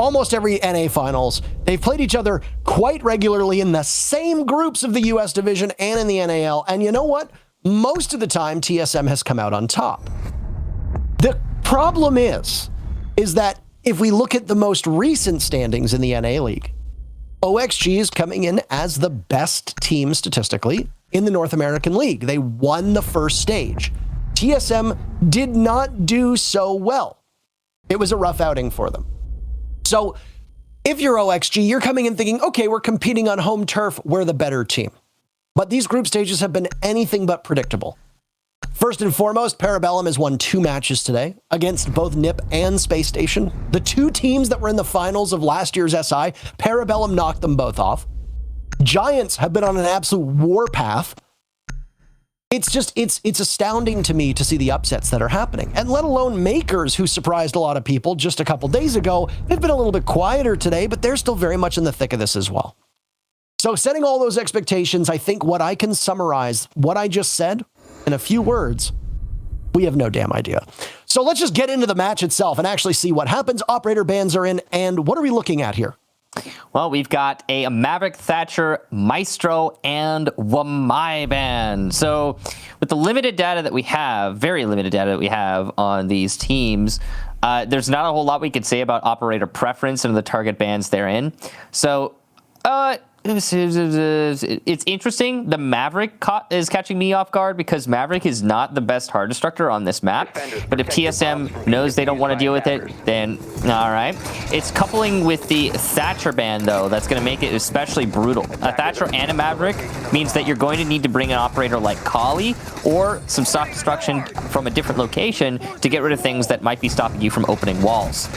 almost every NA finals. They've played each other quite regularly in the same groups of the US division and in the NAL. And you know what? Most of the time, TSM has come out on top. The problem is that if we look at the most recent standings in the NA League, OXG is coming in as the best team statistically in the North American League. They won the first stage. TSM did not do so well. It was a rough outing for them. So if you're OXG, you're coming in thinking, okay, we're competing on home turf. We're the better team. But these group stages have been anything but predictable. First and foremost, Parabellum has won 2 matches today against both NIP and Space Station. The 2 teams that were in the finals of last year's SI, Parabellum knocked them both off. Giants have been on an absolute warpath. It's astounding to me to see the upsets that are happening. And let alone Makers, who surprised a lot of people just a couple days ago. They've been a little bit quieter today, but they're still very much in the thick of this as well. So setting all those expectations, I think what I can summarize what I just said in a few words, we have no damn idea. So let's just get into the match itself and actually see what happens. Operator bans are in, and what are we looking at here? Well, we've got a Maverick, Thatcher, Maestro, and Wamai ban. So with the limited data that we have, very limited data that we have on these teams, there's not a whole lot we could say about operator preference and the target bans therein. So it's interesting. The Maverick is catching me off guard because Maverick is not the best hard destructor on this map. But if TSM knows they don't want to deal with it, then all right. It's coupling with the Thatcher ban, though, that's going to make it especially brutal. A Thatcher and a Maverick means that you're going to need to bring an operator like Kali or some soft destruction from a different location to get rid of things that might be stopping you from opening walls.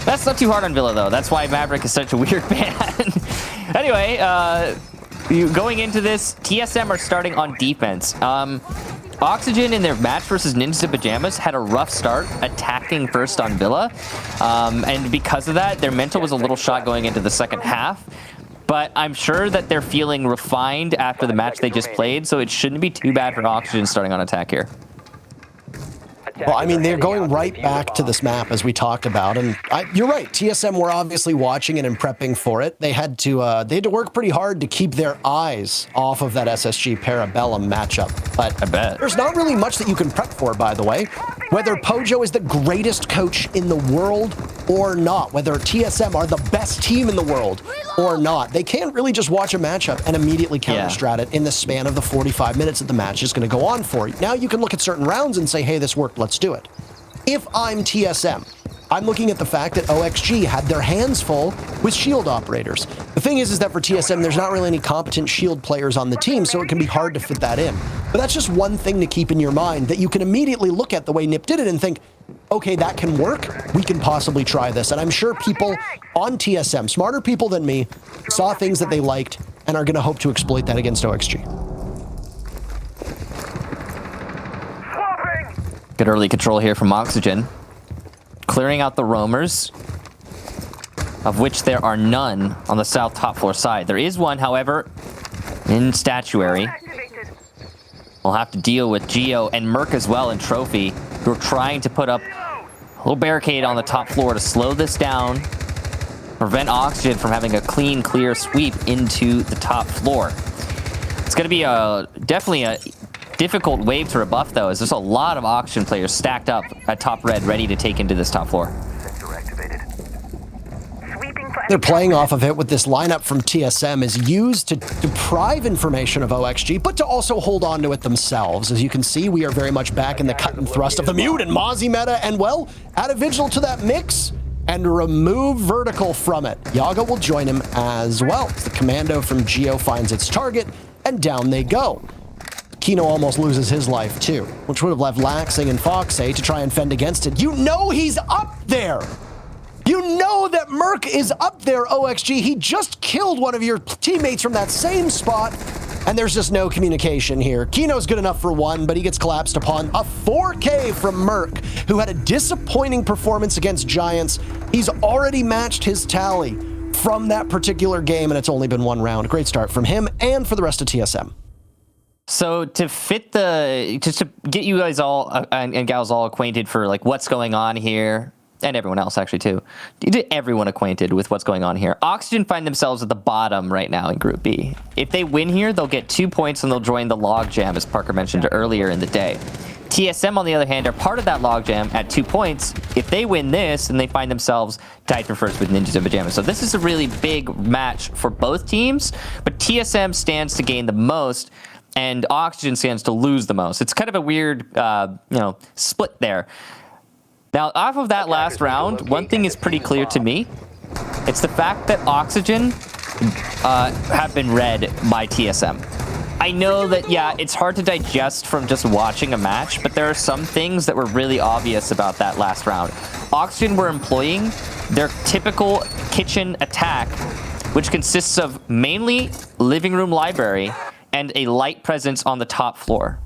That's not too hard on Villa, though. That's why Maverick is such a weird ban. Anyway, going into this, TSM are starting on defense. Oxygen in their match versus Ninjas in Pajamas had a rough start attacking first on Villa. And because of that, their mental was a little shot going into the second half. But I'm sure that they're feeling refined after the match they just played, so it shouldn't be too bad for Oxygen starting on attack here. Well, I mean, they're going right back to this map as we talked about, and you're right. TSM were obviously watching it and prepping for it. They had to work pretty hard to keep their eyes off of that SSG Parabellum matchup. But I bet there's not really much that you can prep for, by the way. Whether Pojo is the greatest coach in the world or not, whether TSM are the best team in the world or not, they can't really just watch a matchup and immediately counter-strat it in the span of the 45 minutes that the match is going to go on for. Now you can look at certain rounds and say, hey, this worked, let's do it. If I'm TSM, I'm looking at the fact that OXG had their hands full with shield operators. The thing is that for TSM, there's not really any competent shield players on the team, so it can be hard to fit that in. But that's just one thing to keep in your mind that you can immediately look at the way NIP did it and think, okay, that can work. We can possibly try this. And I'm sure people on TSM, smarter people than me, saw things that they liked and are going to hope to exploit that against OXG. Good early control here from Oxygen. Clearing out the roamers, of which there are none on the south top floor side. There is one, however, in Statuary. We'll have to deal with Geo and Merc as well in Trophy, who are trying to put up a little barricade on the top floor to slow this down, prevent Oxygen from having a clean, clear sweep into the top floor. It's going to be definitely a difficult wave to rebuff, though, as there's a lot of Oxygen players stacked up at top red, ready to take into this top floor. They're playing off of it with this lineup from TSM is used to deprive information of OXG, but to also hold on to it themselves. As you can see, we are very much back in the cut and thrust of the Mute and Mozzie meta, and well, add a Vigil to that mix and remove Vertical from it. Yaga will join him as well. The Commando from Geo finds its target, and down they go. Kino almost loses his life too, which would have left Laxing and Foxay to try and fend against it. You know he's up there! You know that Merc is up there, OXG. He just killed one of your teammates from that same spot, and there's just no communication here. Kino's good enough for one, but he gets collapsed upon. A 4K from Merc, who had a disappointing performance against Giants. He's already matched his tally from that particular game, and it's only been one round. Great start from him and for the rest of TSM. So to fit just to get you guys all and gals all acquainted for like what's going on here, and everyone else actually too, everyone acquainted with what's going on here. Oxygen find themselves at the bottom right now in Group B. If they win here, they'll get 2 points and they'll join the logjam, as Parker mentioned earlier in the day. TSM, on the other hand, are part of that logjam at 2 points. If they win this, then they find themselves tied for first with Ninjas in Pajamas. So this is a really big match for both teams, but TSM stands to gain the most, and Oxygen stands to lose the most. It's kind of a weird, split there. Now, off of that last round, one thing is pretty clear to me. It's the fact that Oxygen have been read by TSM. I know that, yeah, it's hard to digest from just watching a match, but there are some things that were really obvious about that last round. Oxygen were employing their typical kitchen attack, which consists of mainly living room library and a light presence on the top floor.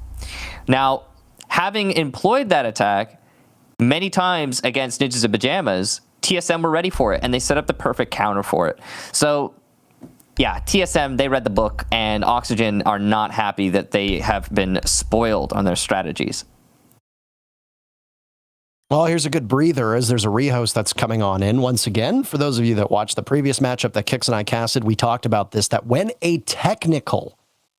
Now, having employed that attack many times against Ninjas in Pajamas, TSM were ready for it, and they set up the perfect counter for it. So, yeah, TSM, they read the book, and Oxygen are not happy that they have been spoiled on their strategies. Well, here's a good breather as there's a rehost that's coming on in once again. For those of you that watched the previous matchup that Kix and I casted, we talked about this, that when a technical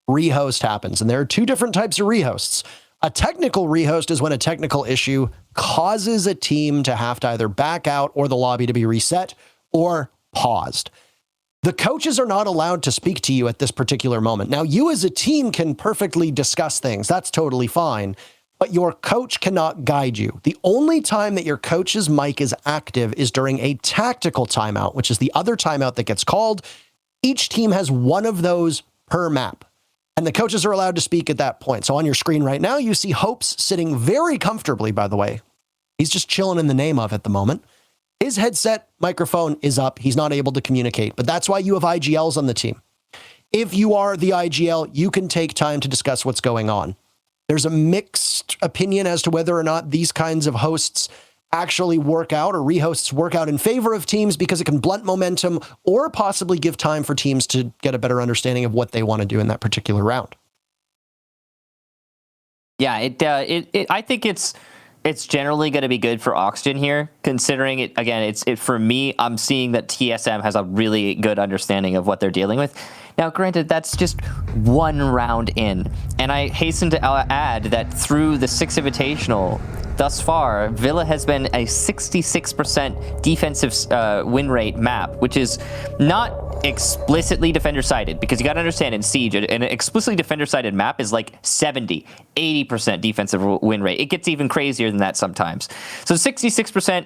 rehost happens, and there are 2 different types of rehosts. A technical rehost is when a technical issue causes a team to have to either back out or the lobby to be reset or paused. The coaches are not allowed to speak to you at this particular moment. Now, you as a team can perfectly discuss things. That's totally fine. But your coach cannot guide you. The only time that your coach's mic is active is during a tactical timeout, which is the other timeout that gets called. Each team has one of those per map. And the coaches are allowed to speak at that point. So on your screen right now, you see Hopes sitting very comfortably, by the way. He's just chilling in the name of at the moment. His headset microphone is up. He's not able to communicate, but that's why you have IGLs on the team. If you are the IGL, you can take time to discuss what's going on. There's a mixed opinion as to whether or not these kinds of hosts actually work out, or rehosts work out in favor of teams, because it can blunt momentum or possibly give time for teams to get a better understanding of what they want to do in that particular round. Yeah, I think it's generally going to be good for Oxygen here, considering it, again, for me, I'm seeing that TSM has a really good understanding of what they're dealing with. Now, granted, that's just 1 round in, and I hasten to add that through the Six Invitational thus far, Villa has been a 66% defensive win rate map, which is not explicitly defender-sided, because you got to understand, in Siege, an explicitly defender-sided map is like 70, 80% defensive win rate. It gets even crazier than that sometimes. So 66%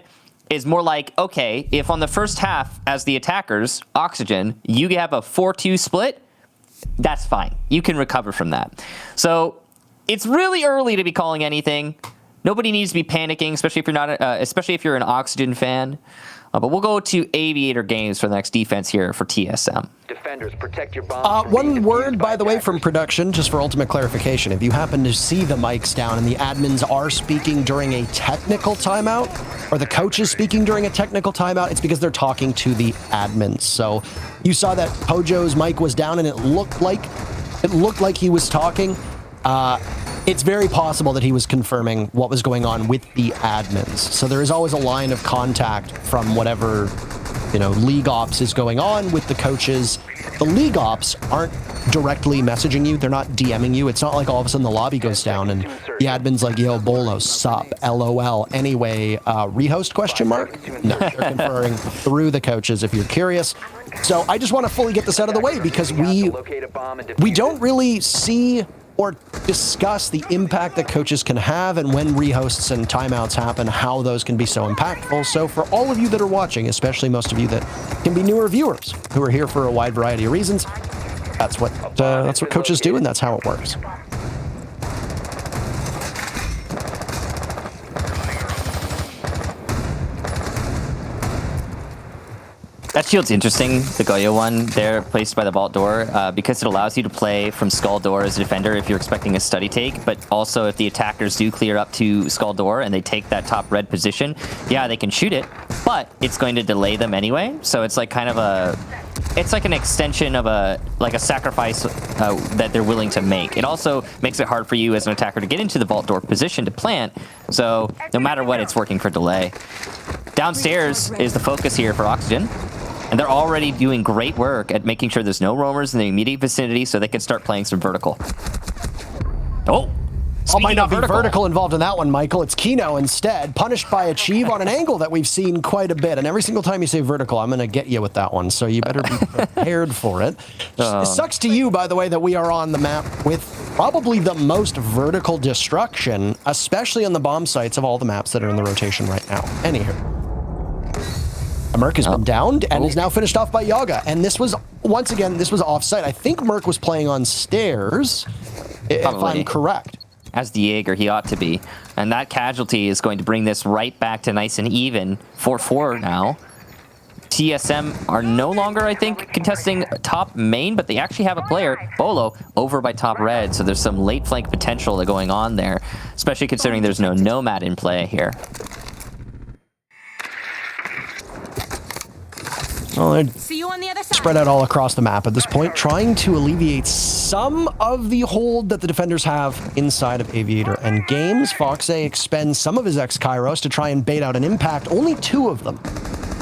is more like, okay, if on the first half as the attackers, Oxygen, you have a 4-2 split, that's fine. You can recover from that. So it's really early to be calling anything. Nobody needs to be panicking, especially if you're not, especially if you're an Oxygen fan. But we'll go to Aviator Games for the next defense here for TSM. Defenders, protect your bombs. One word, by the way, from production, just for ultimate clarification. If you happen to see the mics down and the admins are speaking during a technical timeout, or the coach is speaking during a technical timeout, it's because they're talking to the admins. So you saw that Pojo's mic was down, and it looked like he was talking. It's very possible that he was confirming what was going on with the admins. So there is always a line of contact from whatever, league ops is going on with the coaches. The league ops aren't directly messaging you. They're not DMing you. It's not like all of a sudden the lobby goes down and the admin's like, yo, Bolo, sup, LOL. Anyway, rehost question mark? No, they're conferring through the coaches if you're curious. So I just want to fully get this out of the way, because we don't really see or discuss the impact that coaches can have, and when rehosts and timeouts happen, how those can be so impactful. So for all of you that are watching, especially most of you that can be newer viewers who are here for a wide variety of reasons, that's what coaches do, and that's how it works. That shield's interesting, the Goyo one there, placed by the vault door, because it allows you to play from Skull Door as a defender if you're expecting a study take, but also if the attackers do clear up to Skull Door and they take that top red position, yeah, they can shoot it, but it's going to delay them anyway, so it's like kind of it's like an extension of a sacrifice that they're willing to make. It also makes it hard for you as an attacker to get into the vault door position to plant, so no matter what, it's working for delay. Downstairs is the focus here for Oxygen. And they're already doing great work at making sure there's no roamers in the immediate vicinity so they can start playing some vertical. Oh! Might not be vertical involved in that one, Michael. It's Kino instead, punished by Achieve on an angle that we've seen quite a bit. And every single time you say vertical, I'm going to get you with that one. So you better be prepared for it. It sucks to you, by the way, that we are on the map with probably the most vertical destruction, especially on the bomb sites of all the maps that are in the rotation right now. Anywho. Merc has been downed and is now finished off by Yaga. And this was, once again, this was off-site. I think Merc was playing on stairs, if I'm correct. As the Jaeger, he ought to be. And that casualty is going to bring this right back to nice and even. 4-4 now. TSM are no longer, I think, contesting top main, but they actually have a player, Bolo, over by top red. So there's some late flank potential going on there, especially considering there's no Nomad in play here. Well, they're See you on the other side. spread out all across the map at this point, trying to alleviate some of the hold that the defenders have inside of Aviator and Games. Foxay expends some of his ex-Kairos to try and bait out an impact. Only 2 of them.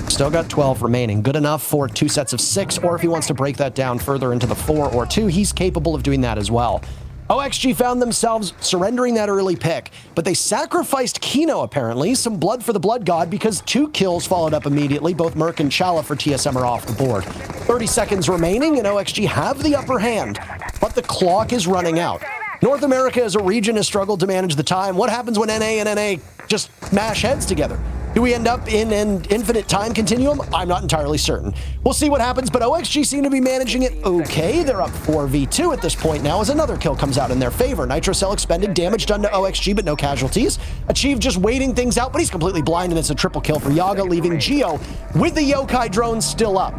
Still got 12 remaining. Good enough for 2 sets of 6, or if he wants to break that down further into the 4 or 2, he's capable of doing that as well. OXG found themselves surrendering that early pick, but they sacrificed Kino, apparently, some blood for the Blood God, because 2 kills followed up immediately. Both Merc and Chala for TSM are off the board. 30 seconds remaining, and OXG have the upper hand, but the clock is running out. North America as a region has struggled to manage the time. What happens when NA and NA just mash heads together? Do we end up in an infinite time continuum? I'm not entirely certain. We'll see what happens, but OXG seem to be managing it okay. They're up 4v2 at this point now as another kill comes out in their favor. Nitro Cell expended, damage done to OXG, but no casualties. Achieve just waiting things out, but he's completely blind, and it's a triple kill for Yaga, leaving Geo with the Yokai drone still up.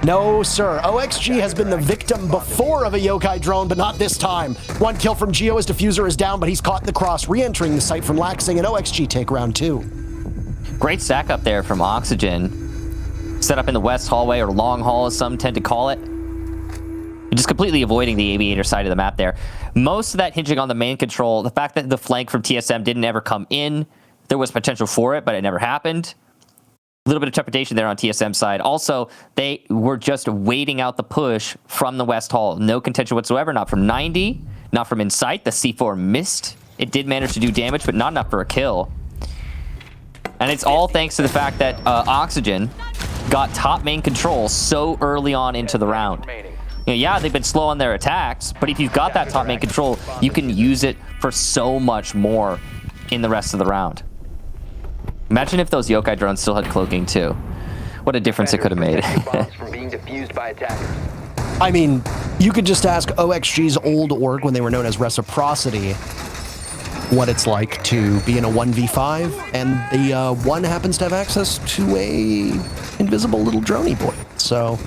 No, sir. OXG has been the victim before of a Yokai drone, but not this time. 1 kill from Geo as Diffuser is down, but he's caught in the cross, re-entering the site from Laxing, and OXG take round 2. Great stack up there from Oxygen. Set up in the west hallway, or long hall as some tend to call it. Just completely avoiding the Aviator side of the map there. Most of that hinging on the main control, the fact that the flank from TSM didn't ever come in, there was potential for it, but it never happened. A little bit of trepidation there on TSM side. Also, they were just waiting out the push from the west hall. No contention whatsoever, not from 90, not from Insight. The C4 missed. It did manage to do damage, but not enough for a kill. And it's all thanks to the fact that Oxygen got top main control so early on into the round. You know, yeah, they've been slow on their attacks, but if you've got that top main control, you can use it for so much more in the rest of the round. Imagine if those Yokai drones still had cloaking too. What a difference it could have made. I mean, you could just ask OXG's old org when they were known as Reciprocity what it's like to be in a 1v5, and the one happens to have access to a invisible little droney boy. So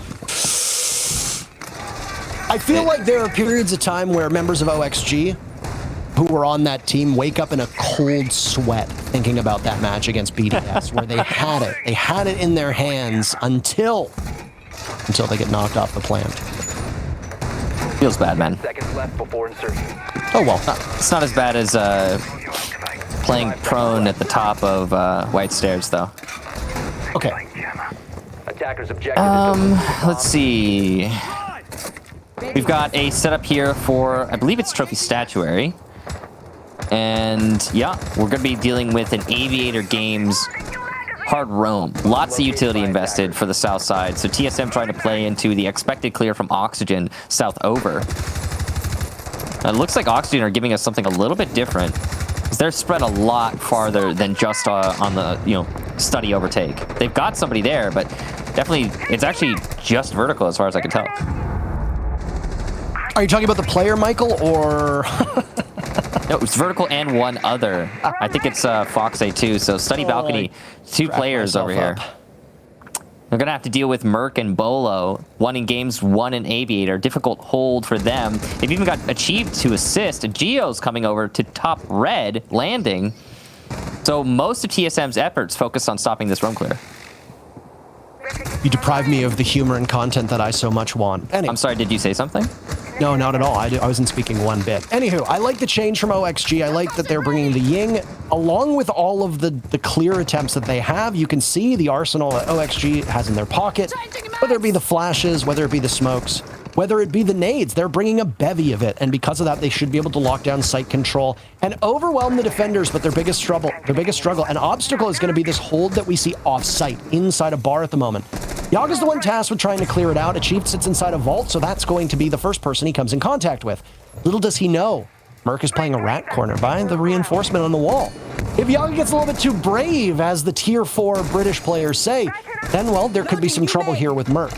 I feel like there are periods of time where members of OXG who were on that team wake up in a cold sweat thinking about that match against BDS, where they had it. They had it in their hands until they get knocked off the plant. Feels bad, man. Seconds left before insertion. Oh well. It's not as bad as playing prone at the top of White Stairs, though. Okay. Attackers objective. Let's see. We've got a setup here for, I believe it's Trophy Statuary. And yeah, we're going to be dealing with an Aviator Games hard roam. Lots of utility invested for the south side. So TSM trying to play into the expected clear from Oxygen south over. It looks like Oxygen are giving us something a little bit different. They're spread a lot farther than just on the, study overtake. They've got somebody there, but definitely it's actually just vertical as far as I can tell. Are you talking about the player, Michael, or? No, it's vertical and one other. I think it's Fox A2, so study balcony, 2 players over here. They're going to have to deal with Merc and Bolo, 1 in Games, 1 in Aviator. Difficult hold for them. They've even got Achieved to assist. Geo's coming over to top red, landing. So most of TSM's efforts focused on stopping this roam clear. You deprive me of the humor and content that I so much want. Anyway. I'm sorry, did you say something? No, not at all. I wasn't speaking one bit. Anywho, I like the change from OXG. I like that they're bringing the Ying, along with all of the clear attempts that they have. You can see the arsenal that OXG has in their pocket, whether it be the flashes, whether it be the smokes, whether it be the nades. They're bringing a bevy of it, and because of that, they should be able to lock down site control and overwhelm the defenders. But their biggest struggle and obstacle is going to be this hold that we see off-site inside a bar at the moment. Yaga's the one tasked with trying to clear it out. Achieved sits inside a vault, so that's going to be the first person he comes in contact with. Little does he know, Merc is playing a rat corner by the reinforcement on the wall. If Yaga gets a little bit too brave, as the tier 4 British players say, then, well, there could be some trouble here with Merc.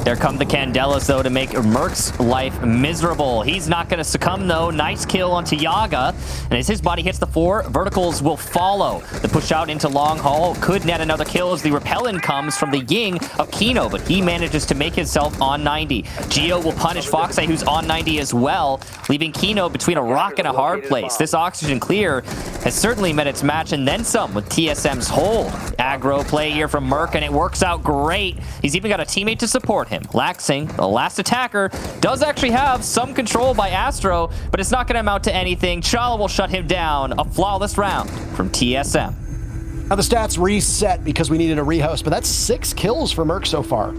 There come the Candelas, though, to make Merc's life miserable. He's not going to succumb, though. Nice kill onto Yaga. And as his body hits the floor, verticals will follow. The push out into long haul could net another kill as the repellent comes from the Ying of Kino, but he manages to make himself on 90. Geo will punish Foxey, who's on 90 as well, leaving Kino between a rock and a hard place. This Oxygen clear has certainly met its match and then some with TSM's hold. Aggro play here from Merc, and it works out great. He's even got a teammate to support him. Laxing, the last attacker, does actually have some control by Astro, but it's not going to amount to anything. Chala will shut him down. A flawless round from TSM. Now the stats reset because we needed a rehost, but that's 6 kills for Merc so far.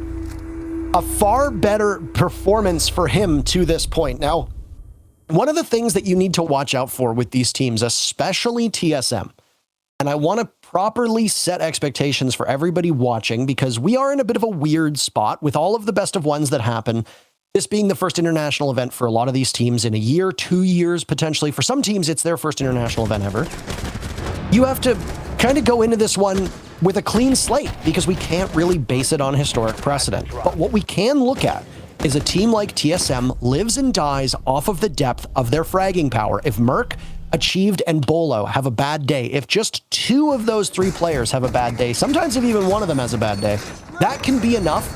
A far better performance for him to this point. Now, one of the things that you need to watch out for with these teams, especially TSM, and I want to properly set expectations for everybody watching, because we are in a bit of a weird spot with all of the best of ones that happen. This being the first international event for a lot of these teams in a year, 2 years, potentially. For some teams, it's their first international event ever. You have to kind of go into this one with a clean slate, because we can't really base it on historic precedent. But what we can look at is a team like TSM lives and dies off of the depth of their fragging power. If Merc, Achieved, and Bolo have a bad day, if just 2 of those 3 players have a bad day, sometimes if even one of them has a bad day, that can be enough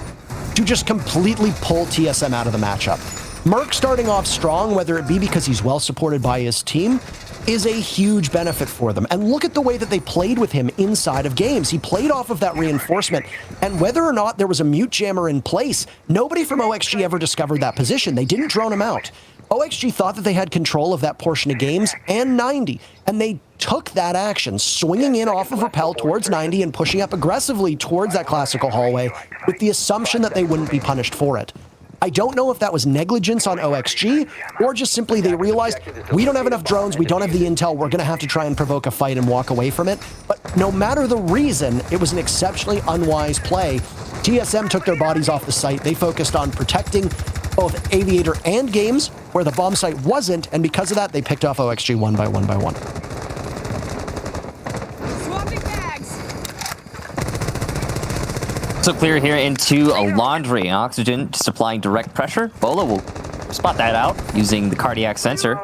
to just completely pull TSM out of the matchup. Merc starting off strong, whether it be because he's well supported by his team, is a huge benefit for them. And look at the way that they played with him inside of games. He played off of that reinforcement, and whether or not there was a mute jammer in place, nobody from OXG ever discovered that position. They didn't drone him out. OXG thought that they had control of that portion of games and 90, and they took that action, swinging in off of rappel towards 90 and pushing up aggressively towards that classical hallway with the assumption that they wouldn't be punished for it. I don't know if that was negligence on OXG or just simply they realized we don't have enough drones, we don't have the intel, we're going to have to try and provoke a fight and walk away from it. But no matter the reason, it was an exceptionally unwise play. TSM took their bodies off the site. They focused on protecting both Aviator and Games where the bomb site wasn't, and because of that, they picked off OXG one by one by one. So clear here into a laundry. Oxygen just applying direct pressure. Bolo will spot that out using the cardiac sensor.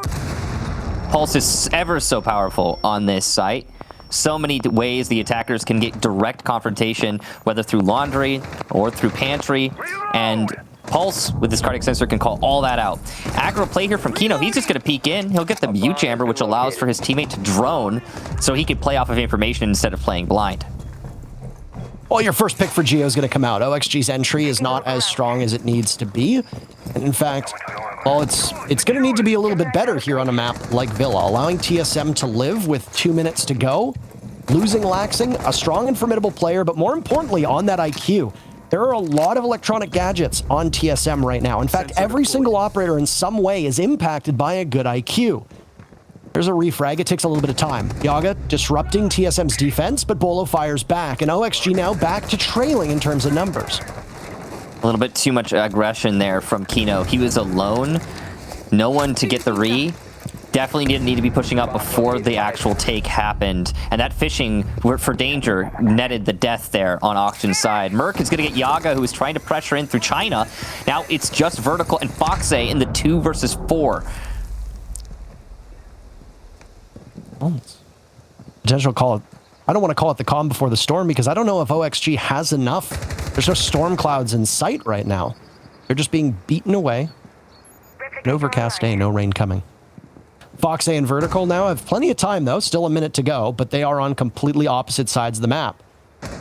Pulse is ever so powerful on this site. So many ways the attackers can get direct confrontation, whether through laundry or through pantry, and Pulse with this cardiac sensor can call all that out. Aggro play here from Kino. He's just going to peek in. He'll get the mute jammer, which allows for his teammate to drone, so he can play off of information instead of playing blind. Well, your first pick for Geo is going to come out. OXG's entry is not as strong as it needs to be. And in fact, well, it's going to need to be a little bit better here on a map like Villa, allowing TSM to live with 2 minutes to go, losing Laxing, a strong and formidable player, but more importantly, on that IQ. There are a lot of electronic gadgets on TSM right now. In fact, every single operator in some way is impacted by a good IQ. There's a refrag. It takes a little bit of time. Yaga disrupting TSM's defense, but Bolo fires back, and OXG now back to trailing in terms of numbers. A little bit too much aggression there from Kino. He was alone. No one to get the re. Definitely didn't need to be pushing up before the actual take happened. And that fishing for danger netted the death there on Oxygen's side. Merc is going to get Yaga, who is trying to pressure in through China. Now it's just Vertical and Foxey in the 2 versus 4. Potential call it. I don't want to call it the calm before the storm because I don't know if OXG has enough. There's no storm clouds in sight right now. They're just being beaten away. An overcast day, no rain coming. Foxey and Vertical now have plenty of time though, still a minute to go, but they are on completely opposite sides of the map.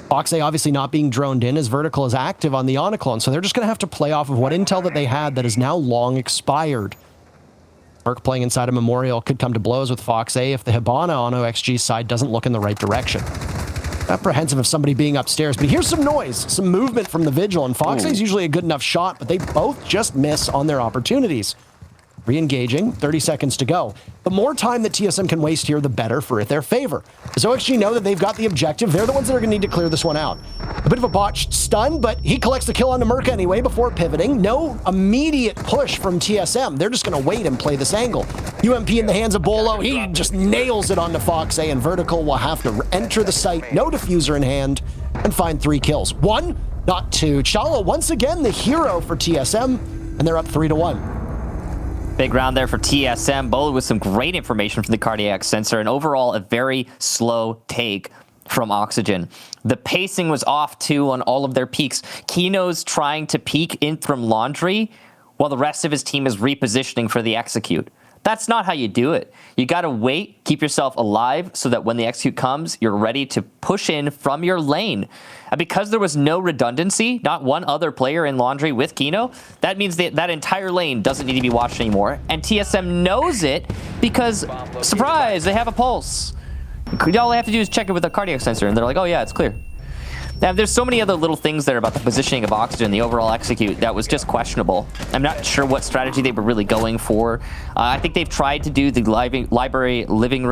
Fox A obviously not being droned in as Vertical is active on the Onoclone, so they're just going to have to play off of what intel that they had that is now long expired. Merc playing inside a Memorial could come to blows with Fox A if the Hibana on OXG's side doesn't look in the right direction. Apprehensive of somebody being upstairs, but here's some noise, some movement from the Vigil, and Fox A is usually a good enough shot, but they both just miss on their opportunities. Re-engaging, 30 seconds to go. The more time that TSM can waste here, the better for their favor. As OXG know that they've got the objective, they're the ones that are going to need to clear this one out. A bit of a botched stun, but he collects the kill on the Merc anyway before pivoting. No immediate push from TSM. They're just going to wait and play this angle. UMP in the hands of Bolo. He just nails it onto Fox A, and Vertical will have to enter the site, no diffuser in hand, and find 3 kills. 1, not 2. Chala once again the hero for TSM, and they're up 3-1. Big round there for TSM, both with some great information from the cardiac sensor, and overall a very slow take from Oxygen. The pacing was off too on all of their peaks. Kino's trying to peek in from Laundry while the rest of his team is repositioning for the execute. That's not how you do it. You got to wait, keep yourself alive so that when the execute comes, you're ready to push in from your lane. And because there was no redundancy, not one other player in Laundry with Kino, that means that entire lane doesn't need to be watched anymore. And TSM knows it because, surprise, they have a pulse. All they have to do is check it with a cardiac sensor, and they're like, oh yeah, it's clear. Now, there's so many other little things there about the positioning of Oxygen, the overall execute, that was just questionable. I'm not sure what strategy they were really going for. I think they've tried to do the library living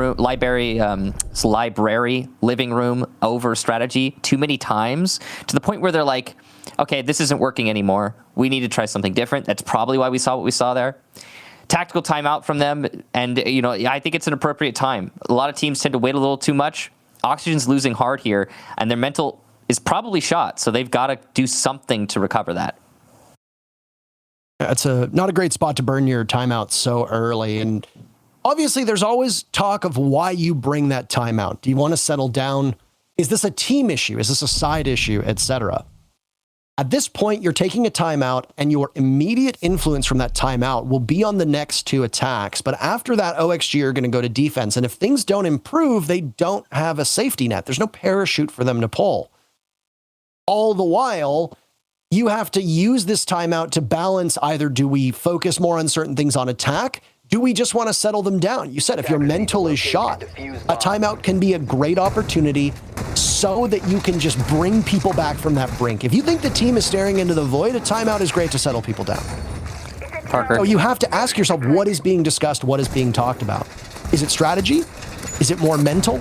room over strategy too many times, to the point where they're like, okay, this isn't working anymore. We need to try something different. That's probably why we saw what we saw there. Tactical timeout from them, and you know, I think it's an appropriate time. A lot of teams tend to wait a little too much. Oxygen's losing hard here, and their mental is probably shot, so they've got to do something to recover that. It's not a great spot to burn your timeout so early, and obviously there's always talk of why you bring that timeout. Do you want to settle down? Is this a team issue? Is this a side issue, etc.? At this point, you're taking a timeout, and your immediate influence from that timeout will be on the next 2 attacks. But after that, OXG are going to go to defense. And if things don't improve, they don't have a safety net. There's no parachute for them to pull. All the while, you have to use this timeout to balance either do we focus more on certain things on attack? Do we just want to settle them down? You said if your mental is shot, a timeout can be a great opportunity so that you can just bring people back from that brink. If you think the team is staring into the void, a timeout is great to settle people down. Parker. So you have to ask yourself, what is being discussed? What is being talked about? Is it strategy? Is it more mental?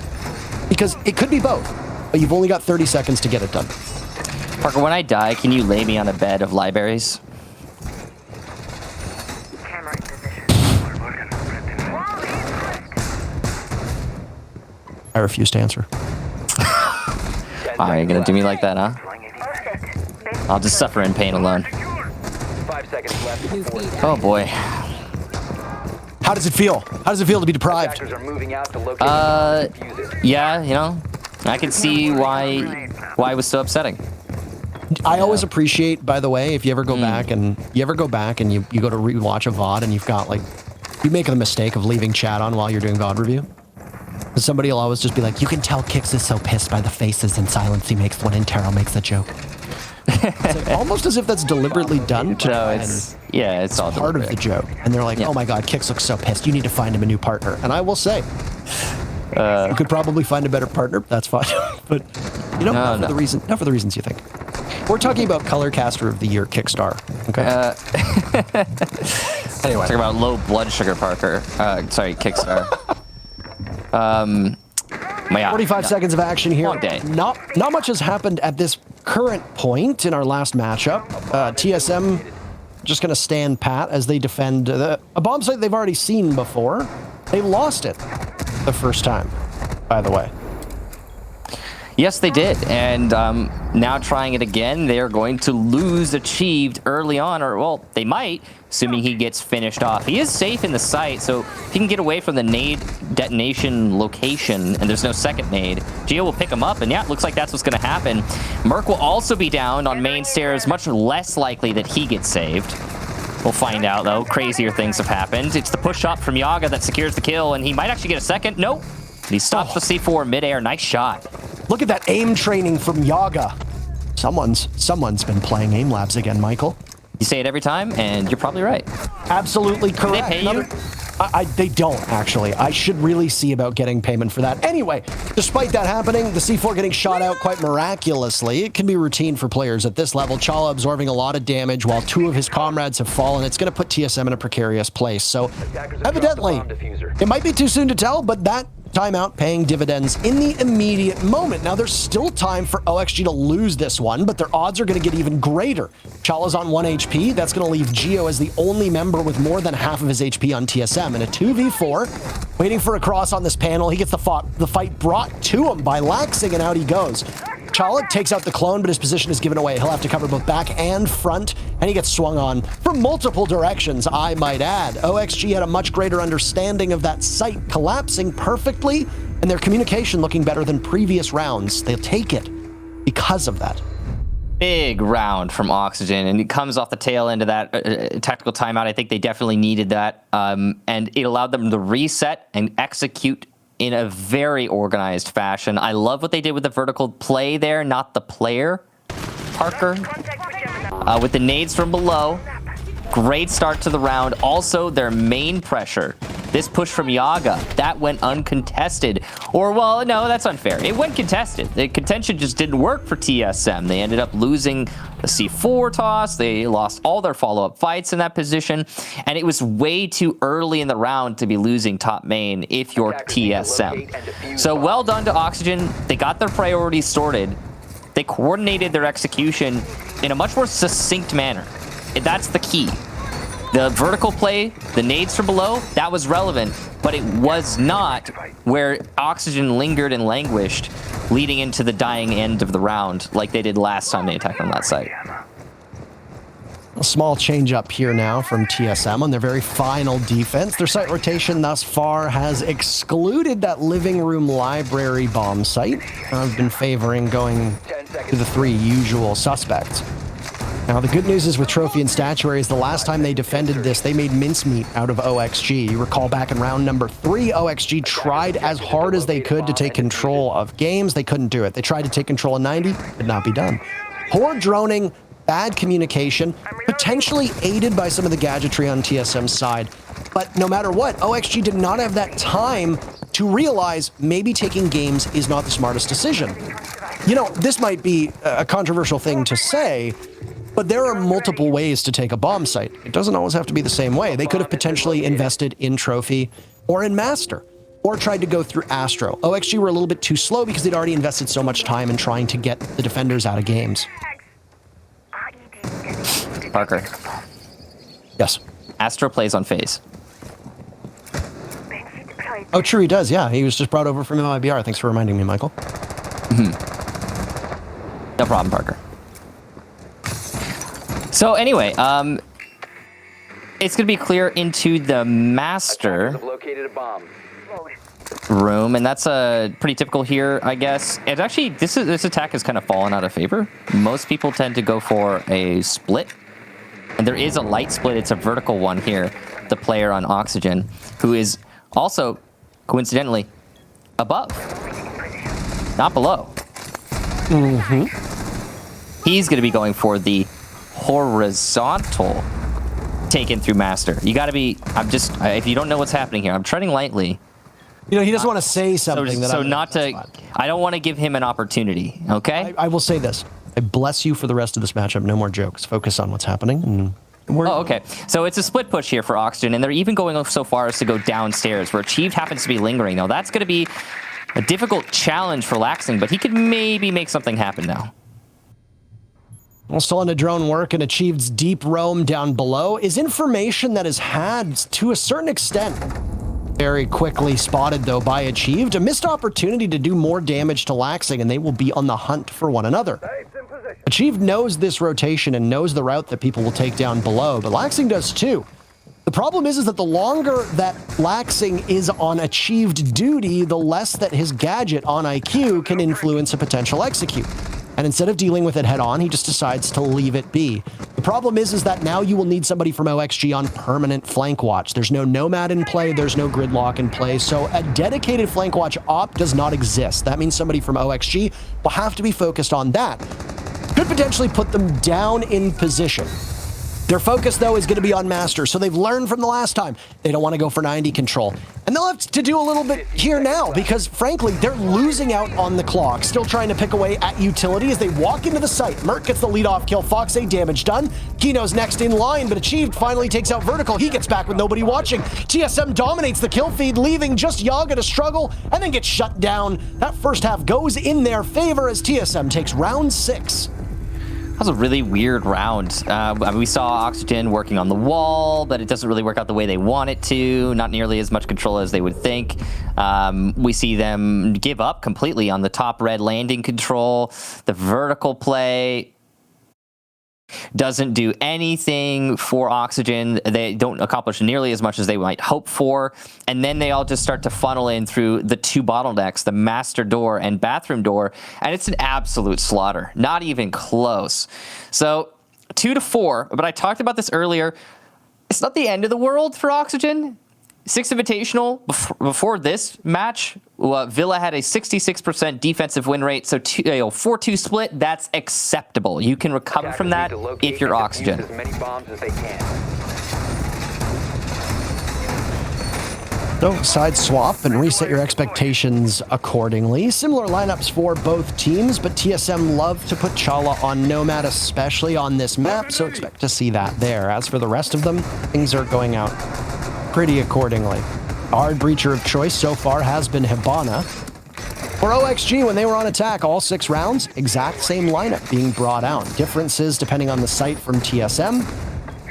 Because it could be both, but you've only got 30 seconds to get it done. Parker, when I die, can you lay me on a bed of libraries? I refuse to answer. All right, you're gonna do me like that, huh? I'll just suffer in pain alone. 5 seconds left. Oh boy. How does it feel? How does it feel to be deprived? Attackers are moving out to locate and defuse it. Yeah, you know, I can see why it was so upsetting. I always appreciate, by the way, if you ever go back and you go to rewatch a VOD and you've got like, you make the mistake of leaving chat on while you're doing VOD review. Somebody will always just be like, you can tell Kix is so pissed by the faces and silence he makes when Intero makes a joke. It's like, almost as if that's deliberately done to try it's all part of the joke. And they're like, oh my God, Kix looks so pissed. You need to find him a new partner. And I will say, you could probably find a better partner. That's fine. But you know, not for the reasons you think. We're talking about Colorcaster of the Year, Kickstar. Okay. Anyway, talking about low blood sugar, Parker. Sorry, Kickstar. 45 seconds of action here. Long day. Not much has happened at this current point in our last matchup. TSM just going to stand pat as they defend a bomb site they've already seen before. They lost it the first time, by the way. Yes, they did, and now trying it again, they are going to lose achieved early on, or well, they might, assuming he gets finished off. He is safe in the site, so if he can get away from the nade detonation location, and there's no second nade, Gio will pick him up, and yeah, it looks like that's what's going to happen. Merc will also be down on main stairs, much less likely that he gets saved. We'll find out, though. Crazier things have happened. It's the push shot from Yaga that secures the kill, and he might actually get a second. Nope. He stops the C4 midair. Nice shot. Look at that aim training from Yaga. Someone's been playing aim labs again, Michael. You say it every time, and you're probably right. Absolutely correct. Do they pay you? They don't, actually. I should really see about getting payment for that. Anyway, despite that happening, the C4 getting shot out quite miraculously. It can be routine for players at this level. Chala absorbing a lot of damage while 2 of his comrades have fallen. It's going to put TSM in a precarious place. So, evidently, it might be too soon to tell, but that timeout paying dividends in the immediate moment. Now, there's still time for OXG to lose this one, but their odds are going to get even greater. Chala's on 1 HP. That's going to leave Geo as the only member with more than half of his HP on TSM. In a 2v4, waiting for a cross on this panel. He gets the fight brought to him by Laxing, and out he goes. Chala takes out the clone, but his position is given away. He'll have to cover both back and front, and he gets swung on from multiple directions, I might add. OXG had a much greater understanding of that site collapsing perfectly, and their communication looking better than previous rounds. They'll take it because of that. Big round from Oxygen, and it comes off the tail end of that tactical timeout. I think they definitely needed that, and it allowed them to reset and execute in a very organized fashion. I love what they did with the vertical play there, not the player, Parker. With the nades from below, great start to the round. Also, their main pressure, this push from Yaga, that went uncontested. Or, well, no, that's unfair. It went contested. The contention just didn't work for TSM. They ended up losing the C4 toss. They lost all their follow-up fights in that position. And it was way too early in the round to be losing top main if you're TSM. So well done to Oxygen. They got their priorities sorted. They coordinated their execution in a much more succinct manner. That's the key. The vertical play, the nades from below, that was relevant, but it was not where Oxygen lingered and languished leading into the dying end of the round like they did last time they attacked on that site. A small change up here now from TSM on their very final defense. Their site rotation thus far has excluded that living room library bomb site. I've been favoring going to the 3 usual suspects. Now, the good news is with Trophy and Statuary is the last time they defended this, they made mincemeat out of OXG. You recall back in round number 3, OXG tried as hard as they could to take control of games. They couldn't do it. They tried to take control of 90, could not be done. Poor droning, bad communication, potentially aided by some of the gadgetry on TSM's side. But no matter what, OXG did not have that time to realize maybe taking games is not the smartest decision. You know, this might be a controversial thing to say, but there are multiple ways to take a bomb site. It doesn't always have to be the same way. They could have potentially invested in Trophy or in Master, or tried to go through Astro. OXG were a little bit too slow because they'd already invested so much time in trying to get the defenders out of games. Parker. Yes. Astro plays on phase. Oh, true, he does, yeah. He was just brought over from MIBR. Thanks for reminding me, Michael. No problem, Parker. So anyway, it's going to be clear into the Master room, and that's pretty typical here, I guess. And actually, this attack has kind of fallen out of favor. Most people tend to go for a split, and there is a light split. It's a vertical one here. The player on Oxygen, who is also, coincidentally, above, not below. He's going to be going for the horizontal taken through Master. You got to be, if you don't know what's happening here, I'm treading lightly. You know, he doesn't want to say something I don't want to give him an opportunity, okay? I will say this. I bless you for the rest of this matchup. No more jokes. Focus on what's happening. Oh, okay. So it's a split push here for Oxygen, and they're even going so far as to go downstairs, where Achieved happens to be lingering. Now, that's going to be a difficult challenge for Laxing, but he could maybe make something happen now. Well, still on a drone work and Achieved's deep roam down below is information that is had to a certain extent. Very quickly spotted, though, by Achieved. A missed opportunity to do more damage to Laxing, and they will be on the hunt for one another. Achieved knows this rotation and knows the route that people will take down below, but Laxing does too. The problem is that the longer that Laxing is on Achieved duty, the less that his gadget on IQ can influence a potential execute. And instead of dealing with it head on, he just decides to leave it be. The problem is that now you will need somebody from OXG on permanent flank watch. There's no Nomad in play, there's no Gridlock in play, so a dedicated flank watch op does not exist. That means somebody from OXG will have to be focused on that. Could potentially put them down in position. Their focus, though, is going to be on Master, so they've learned from the last time. They don't want to go for 90 control. And they'll have to do a little bit here now, because, frankly, they're losing out on the clock, still trying to pick away at utility as they walk into the site. Merc gets the lead-off kill, Fox A damage done. Kino's next in line, but Achieved finally takes out Vertical. He gets back with nobody watching. TSM dominates the kill feed, leaving just Yaga to struggle, and then gets shut down. That first half goes in their favor as TSM takes round 6. That was a really weird round. I mean, we saw Oxygen working on the wall, but it doesn't really work out the way they want it to. Not nearly as much control as they would think. We see them give up completely on the top red landing control. The vertical play doesn't do anything for Oxygen. They don't accomplish nearly as much as they might hope for. And then they all just start to funnel in through the two bottlenecks, the master door and bathroom door. And it's an absolute slaughter. Not even close. So 2-4, but I talked about this earlier. It's not the end of the world for Oxygen. Six Invitational, before this match, Villa had a 66% defensive win rate, so 4-2 split, that's acceptable. You can recover from that if you're Oxygen. So side swap and reset your expectations accordingly. Similar lineups for both teams, but TSM love to put Chala on Nomad, especially on this map, so expect to see that there. As for the rest of them, things are going out pretty accordingly. Our breacher of choice so far has been Hibana. For OXG, when they were on attack all 6 rounds, exact same lineup being brought out. Differences depending on the site from TSM.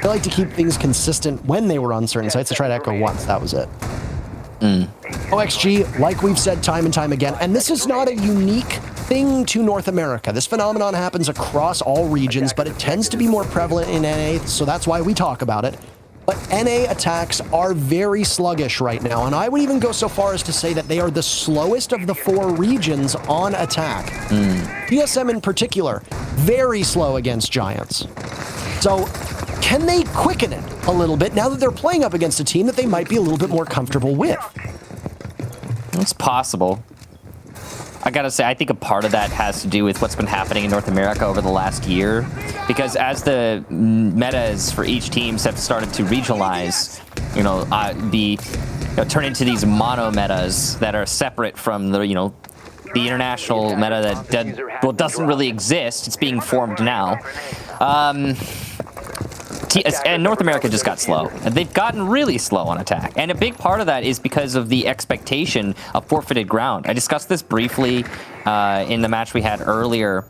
They like to keep things consistent when they were on certain sites. I tried Echo once, that was it. OXG, like we've said time and time again, and this is not a unique thing to North America. This phenomenon happens across all regions, but it tends to be more prevalent in NA, so that's why we talk about it. But NA attacks are very sluggish right now, and I would even go so far as to say that they are the slowest of the 4 regions on attack. TSM in particular, very slow against Giants. So, can they quicken it a little bit now that they're playing up against a team that they might be a little bit more comfortable with? It's possible. I gotta say, I think a part of that has to do with what's been happening in North America over the last year. Because as the metas for each teams have started to regionalize, turn into these mono metas that are separate from the, the international meta that doesn't really exist. It's being formed now. And North America just got slow. They've gotten really slow on attack. And a big part of that is because of the expectation of forfeited ground. I discussed this briefly in the match we had earlier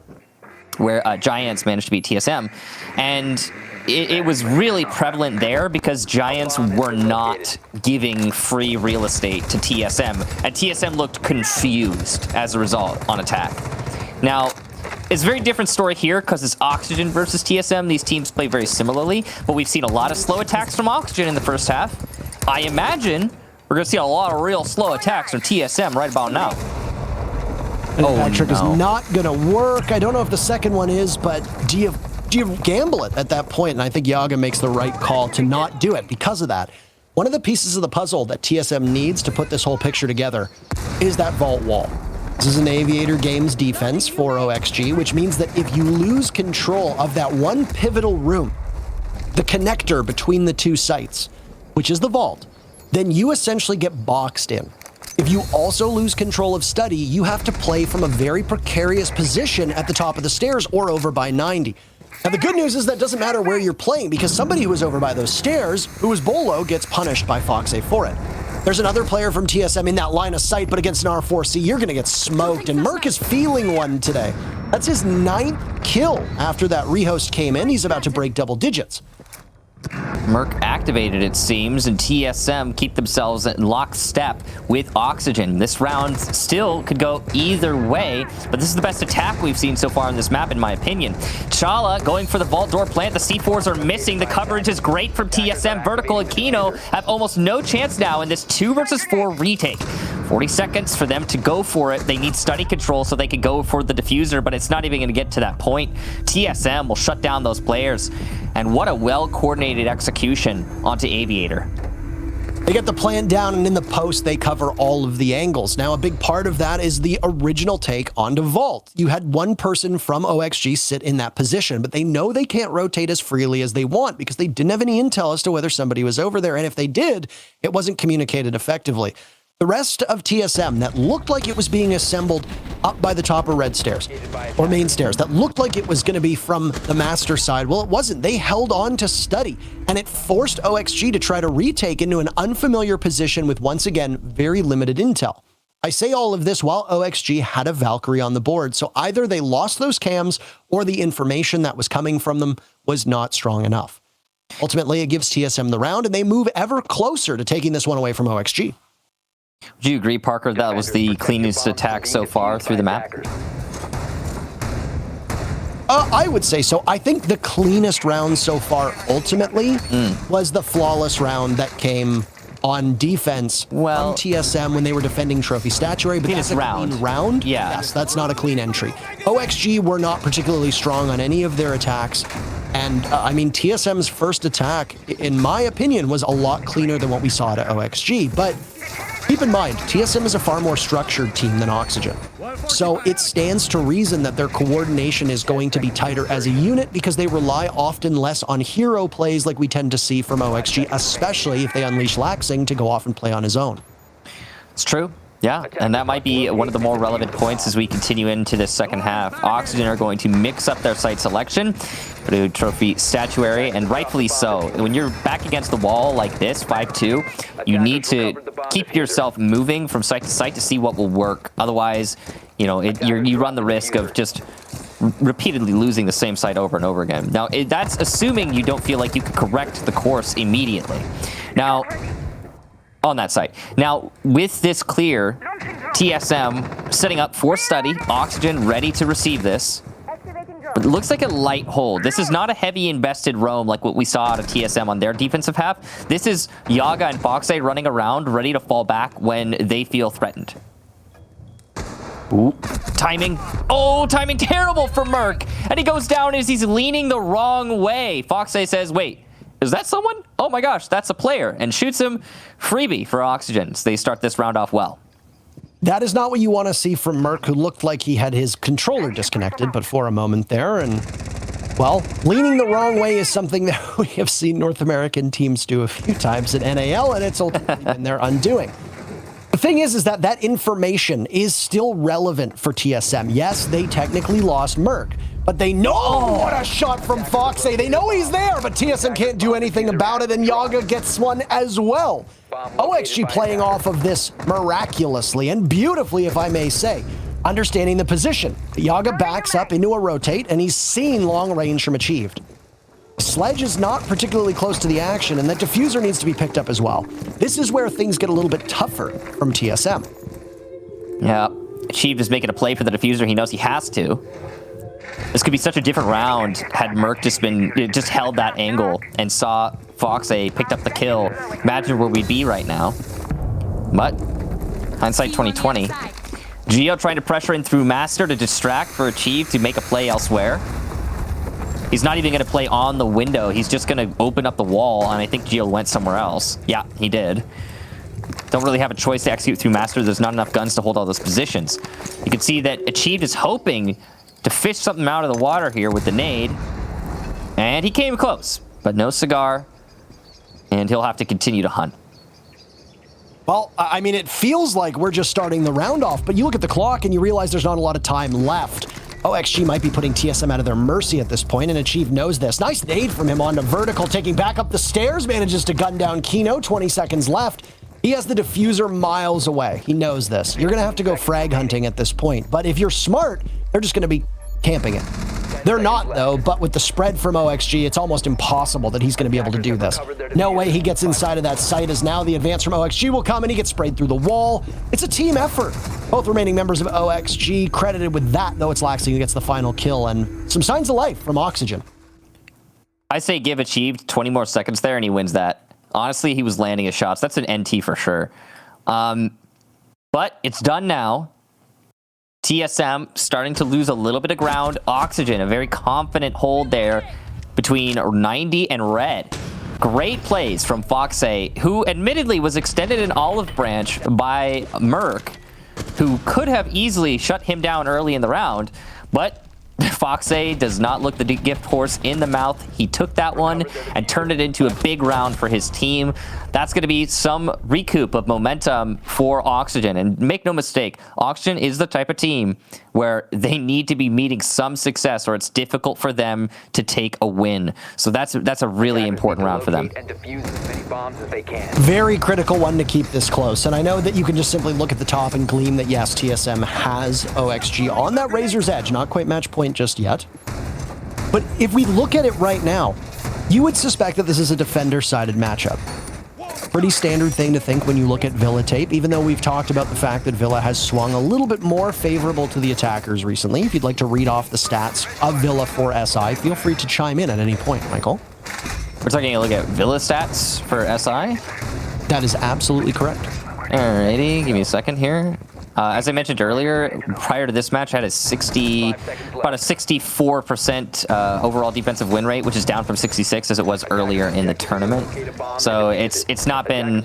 where Giants managed to beat TSM. And it was really prevalent there because Giants were not giving free real estate to TSM. And TSM looked confused as a result on attack. Now, it's a very different story here because it's Oxygen versus TSM. These teams play very similarly, but we've seen a lot of slow attacks from Oxygen in the first half. I imagine we're going to see a lot of real slow attacks from TSM right about now. That trick is not going to work. I don't know if the second one is, but do you gamble it at that point? And I think Yaga makes the right call to not do it because of that. One of the pieces of the puzzle that TSM needs to put this whole picture together is that vault wall. This is an Aviator Games defense for OXG, which means that if you lose control of that one pivotal room, the connector between the 2 sites, which is the vault, then you essentially get boxed in. If you also lose control of study, you have to play from a very precarious position at the top of the stairs or over by 90. Now, the good news is that doesn't matter where you're playing because somebody who was over by those stairs, who was Bolo, gets punished by Fox A for it. There's another player from TSM in that line of sight, but against an R4C, you're going to get smoked, and Merc is feeling one today. That's his 9th kill after that rehost came in. He's about to break double digits. Merc activated, it seems, and TSM keep themselves in lockstep with Oxygen. This round still could go either way, but this is the best attack we've seen so far on this map, in my opinion. Chala going for the vault door plant. The C4s are missing. The coverage is great from TSM. Vertical and Kino have almost no chance now in this 2 versus 4 retake. 40 seconds for them to go for it. They need study control so they can go for the diffuser, but it's not even going to get to that point. TSM will shut down those players. And what a well-coordinated execution onto Aviator. They get the plan down, and in the post, they cover all of the angles. Now, a big part of that is the original take onto Vault. You had one person from OXG sit in that position, but they know they can't rotate as freely as they want because they didn't have any intel as to whether somebody was over there. And if they did, it wasn't communicated effectively. The rest of TSM that looked like it was being assembled up by the top of red stairs or main stairs, that looked like it was going to be from the master side. Well, it wasn't. They held on to study, and it forced OXG to try to retake into an unfamiliar position with, once again, very limited intel. I say all of this while OXG had a Valkyrie on the board, so either they lost those cams or the information that was coming from them was not strong enough. Ultimately, it gives TSM the round, and they move ever closer to taking this one away from OXG. Do you agree, Parker, that was the cleanest attack so far through the map? I would say so. I think the cleanest round so far, ultimately, was the flawless round that came on defense from TSM when they were defending Trophy Statuary. But that's a clean round. Yeah. Yes, that's not a clean entry. OXG were not particularly strong on any of their attacks. And, I mean, TSM's first attack, in my opinion, was a lot cleaner than what we saw at OXG. But keep in mind, TSM is a far more structured team than Oxygen. So it stands to reason that their coordination is going to be tighter as a unit because they rely often less on hero plays like we tend to see from OXG, especially if they unleash Laxing to go off and play on his own. It's true. Yeah, and that might be one of the more relevant points as we continue into the second half. Oxygen are going to mix up their site selection, go to Trophy Statuary, and rightfully so. When you're back against the wall like this, 5-2, you need to keep yourself moving from site to see what will work. Otherwise, you know, you run the risk of just repeatedly losing the same site over and over again. Now, that's assuming you don't feel like you can correct the course immediately. Now, on that site. Now, with this clear, TSM setting up for study, Oxygen ready to receive this. It looks like a light hold. This is not a heavy invested roam like what we saw out of TSM on their defensive half. This is Yaga and Foxay running around, ready to fall back when they feel threatened. Ooh. Timing. Oh, timing terrible for Merc. And he goes down as he's leaning the wrong way. Foxay says, wait, is that someone? Oh my gosh, that's a player, and shoots him. Freebie for Oxygen. So they start this round off well. That is not what you want to see from Merc, who looked like he had his controller disconnected, but for a moment there. And, well, leaning the wrong way is something that we have seen North American teams do a few times at NAL, and it's ultimately been their undoing. The thing is that that information is still relevant for TSM. Yes, they technically lost Merc, but they know what a shot from Foxay. They know he's there, but TSM can't do anything about it, and Yaga gets one as well. OXG playing off of this miraculously and beautifully, if I may say, understanding the position. Yaga backs up into a rotate, and he's seen long range from Achieved. Sledge is not particularly close to the action, and that diffuser needs to be picked up as well. This is where things get a little bit tougher from TSM. Yeah, Achieved is making a play for the diffuser. He knows he has to. This could be such a different round had Merc just held that angle and saw Foxay picked up the kill. Imagine where we'd be right now. But hindsight 2020. Geo trying to pressure in through Master to distract for Achieve to make a play elsewhere. He's not even going to play on the window. He's just going to open up the wall, and I think Geo went somewhere else. Yeah, he did. Don't really have a choice to execute through Master. There's not enough guns to hold all those positions. You can see that Achieved is hoping to fish something out of the water here with the nade. And he came close, but no cigar. And he'll have to continue to hunt. Well, I mean, it feels like we're just starting the round off, but you look at the clock and you realize there's not a lot of time left. OXG might be putting TSM out of their mercy at this point, and Achieve knows this. Nice nade from him onto vertical, taking back up the stairs, manages to gun down Kino, 20 seconds left. He has the diffuser miles away. He knows this. You're going to have to go frag hunting at this point, but if you're smart, they're just going to be camping it. They're not, though, but with the spread from OXG, it's almost impossible that he's going to be able to do this. No way he gets inside of that site, as now the advance from OXG will come, and he gets sprayed through the wall. It's a team effort. Both remaining members of OXG credited with that, though it's Laxing who gets the final kill, and some signs of life from Oxygen. I say give Achieved 20 more seconds there, and he wins that. Honestly, he was landing his shots. That's an NT for sure. But it's done now. TSM starting to lose a little bit of ground. Oxygen, a very confident hold there between 90 and Red. Great plays from Foxay, who admittedly was extended an olive branch by Merc, who could have easily shut him down early in the round, but Foxay does not look the gift horse in the mouth. He took that one and turned it into a big round for his team. That's going to be some recoup of momentum for Oxygen. And make no mistake, Oxygen is the type of team where they need to be meeting some success or it's difficult for them to take a win. So that's a really important round for them. Very critical one to keep this close. And I know that you can just simply look at the top and glean that, yes, TSM has OXG on that razor's edge. Not quite match point just yet. But if we look at it right now, you would suspect that this is a defender-sided matchup. Pretty standard thing to think when you look at Villa tape, even though we've talked about the fact that Villa has swung a little bit more favorable to the attackers recently. If you'd like to read off the stats of Villa for SI, feel free to chime in at any point, Michael. We're taking a look at Villa stats for SI? That is absolutely correct. Alrighty, give me a second here. As I mentioned earlier, prior to this match, I had about a 64% overall defensive win rate, which is down from 66 as it was earlier in the tournament. So it's not been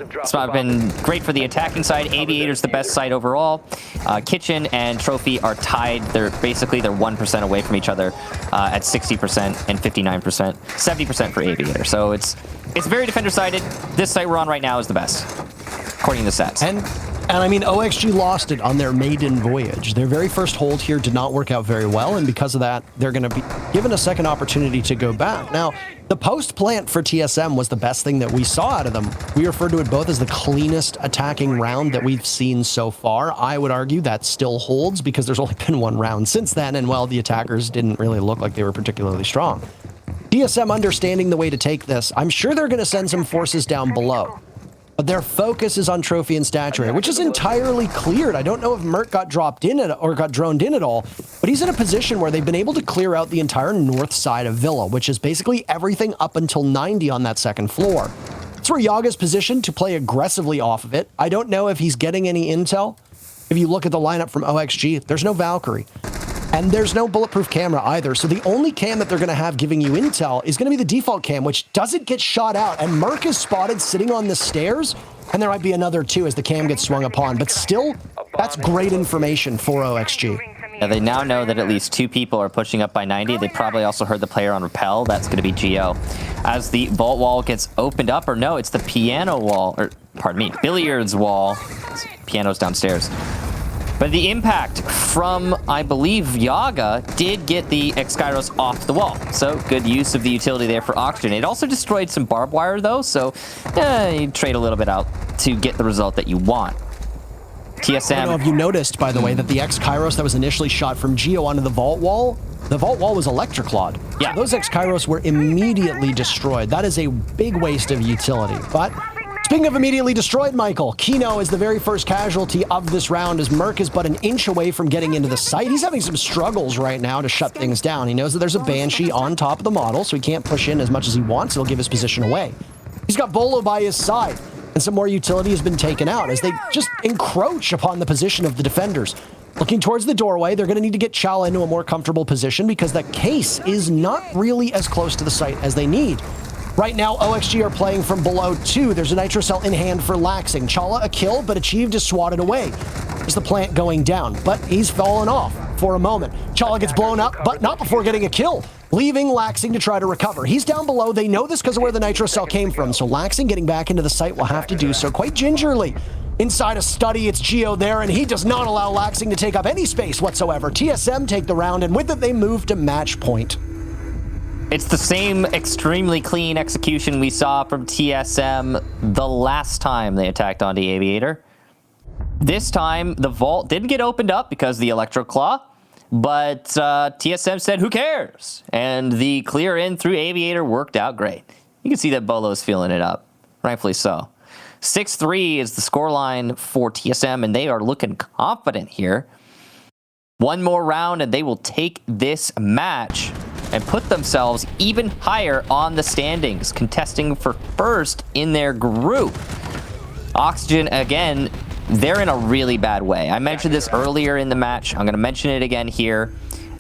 great for the attacking side. Aviator's the best side overall. Kitchen and Trophy are tied. They're 1% away from each other at 60% and 59%, 70% for Aviator. So it's very defender-sided. This site we're on right now is the best, according to the stats. And I mean, OXG lost it on their maiden voyage. Their very first hold here did not work out very well, and because of that, they're going to be given a second opportunity to go back. Now, the post-plant for TSM was the best thing that we saw out of them. We refer to it both as the cleanest attacking round that we've seen so far. I would argue that still holds because there's only been one round since then, and well, the attackers didn't really look like they were particularly strong. TSM understanding the way to take this, I'm sure they're going to send some forces down below. But their focus is on Trophy and Statuary, which is entirely cleared. I don't know if Merc got dropped in or got droned in at all, but he's in a position where they've been able to clear out the entire north side of Villa, which is basically everything up until 90 on that second floor. That's where Yaga's positioned to play aggressively off of it. I don't know if he's getting any intel. If you look at the lineup from OXG, there's no Valkyrie. And there's no bulletproof camera either. So the only cam that they're going to have giving you intel is going to be the default cam, which doesn't get shot out. And Merc is spotted sitting on the stairs. And there might be another too as the cam gets swung upon. But still, that's great information for OXG. Yeah, they now know that at least 2 people are pushing up by 90. They probably also heard the player on Repel. That's going to be Geo. As the vault wall gets opened up, or no, it's the piano wall, or pardon me, billiards wall. Piano's downstairs. But the impact from, I believe, Yaga did get the X-Kairos off the wall. So good use of the utility there for Oxygen. It also destroyed some barbed wire, though, so you trade a little bit out to get the result that you want. TSM... I don't know if you noticed, by the way, that the X-Kairos that was initially shot from Geo onto the vault wall was electroclawed. Yeah. So those X-Kairos were immediately destroyed. That is a big waste of utility. But speaking of immediately destroyed, Michael, Kino is the very first casualty of this round as Merc is but an inch away from getting into the site. He's having some struggles right now to shut things down. He knows that there's a Banshee on top of the model, so he can't push in as much as he wants. It'll give his position away. He's got Bolo by his side, and some more utility has been taken out as they just encroach upon the position of the defenders. Looking towards the doorway, they're going to need to get Chala into a more comfortable position because that case is not really as close to the site as they need. Right now, OXG are playing from below 2. There's a Nitro Cell in hand for Laxing. Chala a kill, but Achieved is swatted away. There's the plant going down, but he's fallen off for a moment. Chala gets blown up, but not before getting a kill, leaving Laxing to try to recover. He's down below. They know this because of where the Nitro Cell came from, so Laxing getting back into the site will have to do so quite gingerly. Inside a study, it's Geo there, and he does not allow Laxing to take up any space whatsoever. TSM take the round, and with it, they move to match point. It's the same extremely clean execution we saw from TSM the last time they attacked onto Aviator. This time, the vault didn't get opened up because of the Electro Claw, but TSM said, who cares? And the clear in through Aviator worked out great. You can see that Bolo's feeling it up, rightfully so. 6-3 is the scoreline for TSM, and they are looking confident here. One more round, and they will take this match and put themselves even higher on the standings, contesting for first in their group. Oxygen, again, they're in a really bad way. I mentioned this earlier in the match. I'm going to mention it again here.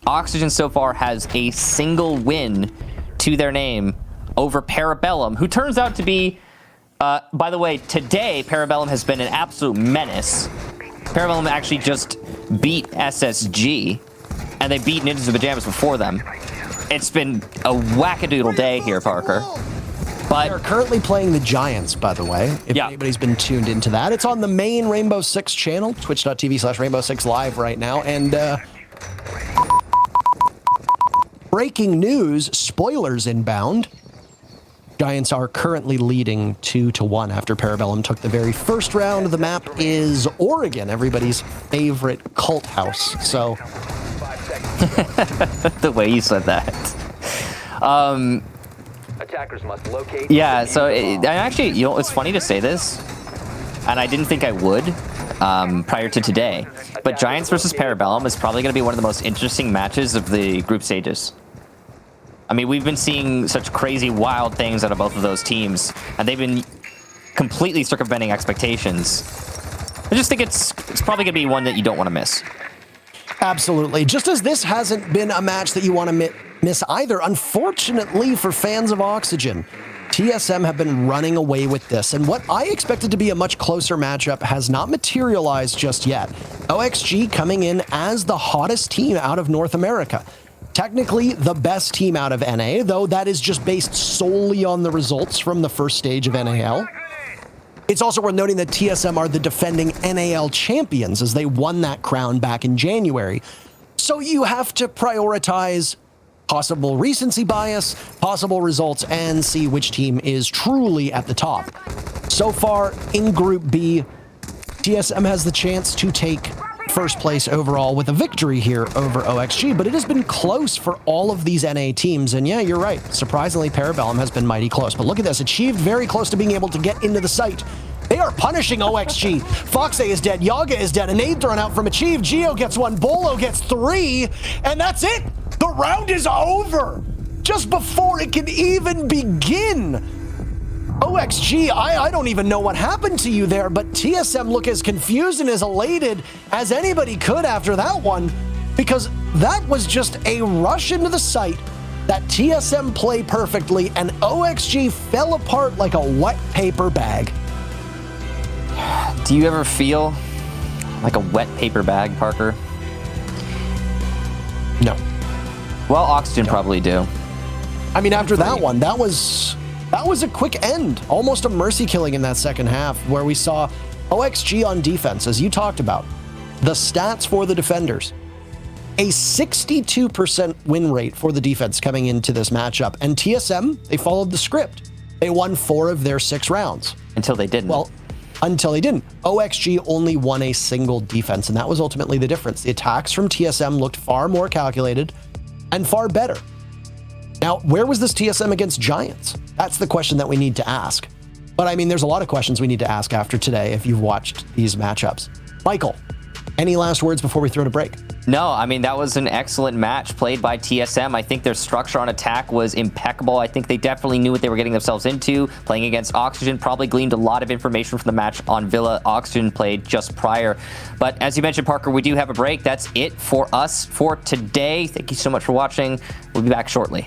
Oxygen so far has a single win to their name over Parabellum, who turns out to be, by the way, today, Parabellum has been an absolute menace. Parabellum actually just beat SSG, and they beat Ninjas of Pajamas before them. It's been a wackadoodle day here, Parker. But they're currently playing the Giants, by the way, if anybody's been tuned into that. It's on the main Rainbow Six channel, twitch.tv/Rainbow Six Live right now. And breaking news, spoilers inbound. Giants are currently leading 2-1 after Parabellum took the very first round. The map is Oregon, everybody's favorite cult house. So the way you said that. Attackers must locate. Yeah, so actually, you know, it's funny to say this, and I didn't think I would prior to today, but Giants versus Parabellum is probably going to be one of the most interesting matches of the group stages. I mean, we've been seeing such crazy, wild things out of both of those teams, and they've been completely circumventing expectations. I just think it's probably going to be one that you don't want to miss. Absolutely. Just as this hasn't been a match that you want to miss either, unfortunately for fans of Oxygen, TSM have been running away with this, and what I expected to be a much closer matchup has not materialized just yet. OXG coming in as the hottest team out of North America. Technically the best team out of NA, though that is just based solely on the results from the first stage of NAL. It's also worth noting that TSM are the defending NAL champions as they won that crown back in January. So you have to prioritize possible recency bias, possible results, and see which team is truly at the top. So far in Group B, TSM has the chance to take first place overall with a victory here over OXG, but it has been close for all of these NA teams. And yeah, you're right. Surprisingly, Parabellum has been mighty close. But look at this. Achieved very close to being able to get into the site. They are punishing OXG. Foxe is dead. Yaga is dead. A nade thrown out from Achieve. Geo gets one. Bolo gets three. And that's it. The round is over. Just before it can even begin. OXG, I don't even know what happened to you there, but TSM look as confused and as elated as anybody could after that one, because that was just a rush into the site that TSM played perfectly, and OXG fell apart like a wet paper bag. Do you ever feel like a wet paper bag, Parker? No. Well, Oxygen probably do. I mean, after that one, that was a quick end, almost a mercy killing in that second half, where we saw OXG on defense, as you talked about. The stats for the defenders. A 62% win rate for the defense coming into this matchup. And TSM, they followed the script. They won 4 of their 6 rounds. Until they didn't. Well, until they didn't. OXG only won a single defense, and that was ultimately the difference. The attacks from TSM looked far more calculated and far better. Now, where was this TSM against Giants? That's the question that we need to ask. But I mean, there's a lot of questions we need to ask after today if you've watched these matchups. Michael, any last words before we throw to break? No, I mean, that was an excellent match played by TSM. I think their structure on attack was impeccable. I think they definitely knew what they were getting themselves into. Playing against Oxygen, probably gleaned a lot of information from the match on Villa Oxygen played just prior. But as you mentioned, Parker, we do have a break. That's it for us for today. Thank you so much for watching. We'll be back shortly.